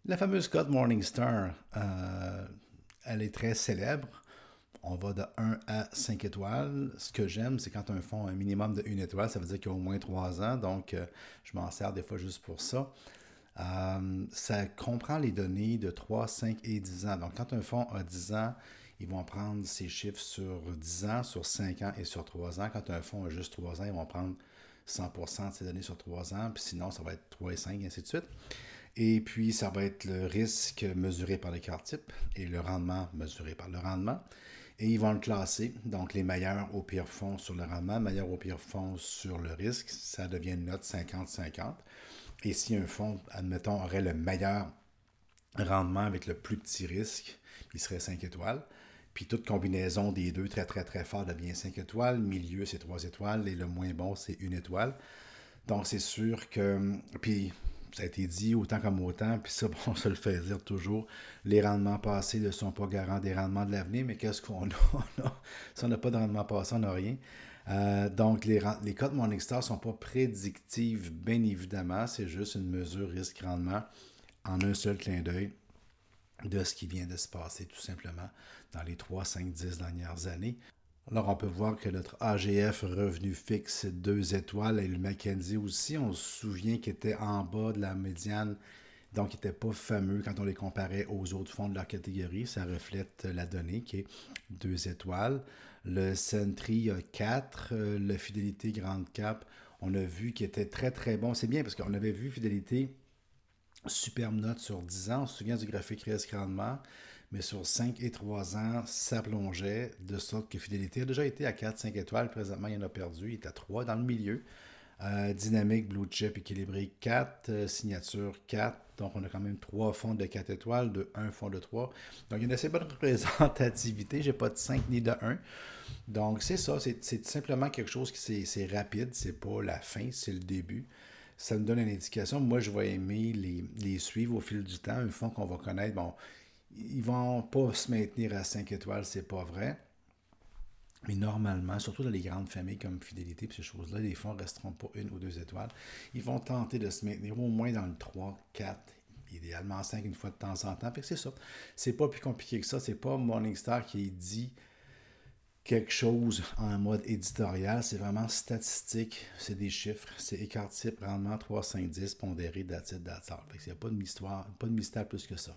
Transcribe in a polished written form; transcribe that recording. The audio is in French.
La fameuse cote Morningstar, elle est très célèbre. On va de 1 à 5 étoiles. Ce que j'aime, c'est quand un fonds a un minimum de 1 étoile, ça veut dire qu'il y a au moins 3 ans. Donc, je m'en sers des fois juste pour ça. Ça comprend les données de 3, 5 et 10 ans. Donc, quand un fonds a 10 ans, ils vont prendre ces chiffres sur 10 ans, sur 5 ans et sur 3 ans. Quand un fonds a juste 3 ans, ils vont prendre 100% de ces données sur 3 ans. Puis sinon, ça va être 3 et 5, et ainsi de suite. Et puis, ça va être le risque mesuré par l'écart type et le rendement mesuré par le rendement. Et ils vont le classer, donc les meilleurs au pire fonds sur le rendement, meilleurs au pire fonds sur le risque, ça devient une note 50-50. Et si un fonds, admettons, aurait le meilleur rendement avec le plus petit risque, il serait 5 étoiles. Puis toute combinaison des deux très très très fort devient 5 étoiles, milieu c'est 3 étoiles et le moins bon c'est 1 étoile. Donc c'est sûr que, puis ça a été dit autant comme autant, puis ça, bon, on se le fait dire toujours, les rendements passés ne sont pas garants des rendements de l'avenir, mais qu'est-ce qu'on a? Si on n'a pas de rendement passé, on n'a rien. Donc, les cotes Morningstar ne sont pas prédictives, bien évidemment, c'est juste une mesure risque-rendement en un seul clin d'œil de ce qui vient de se passer, tout simplement, dans les 3, 5, 10 dernières années. Alors, on peut voir que notre AGF revenu fixe, 2 étoiles, et le Mackenzie aussi, on se souvient qu'il était en bas de la médiane, donc il n'était pas fameux quand on les comparait aux autres fonds de leur catégorie. Ça reflète la donnée qui est 2 étoiles. Le Sentry a 4, le Fidélité Grande Cap, on a vu qu'il était très très bon. C'est bien parce qu'on avait vu Fidélité superbe note sur 10 ans. On se souvient du graphique risque-rendement, mais sur 5 et 3 ans, ça plongeait de sorte que Fidélité a déjà été à 4-5 étoiles. Présentement, il en a perdu. Il est à 3 dans le milieu. Dynamique, Blue Chip, équilibré 4, signature 4. Donc, on a quand même 3 fonds de 4 étoiles, de un fonds de 3. Donc, il y a une assez bonne représentativité. J'ai pas de 5 ni de un. Donc, c'est ça. C'est simplement quelque chose qui c'est rapide. C'est pas la fin, c'est le début. Ça me donne une indication. Moi, je vais aimer les suivre au fil du temps. Un fonds qu'on va connaître, bon, ils vont pas se maintenir à 5 étoiles, c'est pas vrai. Mais normalement, surtout dans les grandes familles comme Fidélité et ces choses-là, les fonds ne resteront pas 1 ou 2 étoiles. Ils vont tenter de se maintenir au moins dans le 3, 4, idéalement 5 une fois de temps en temps. Fait que c'est ça. C'est pas plus compliqué que ça. C'est pas Morningstar qui dit quelque chose en mode éditorial, c'est vraiment statistique, c'est des chiffres, c'est écart type, rendement 3, 5, 10, pondéré, datit, datar. Fait que il n'y a pas de mystère plus que ça.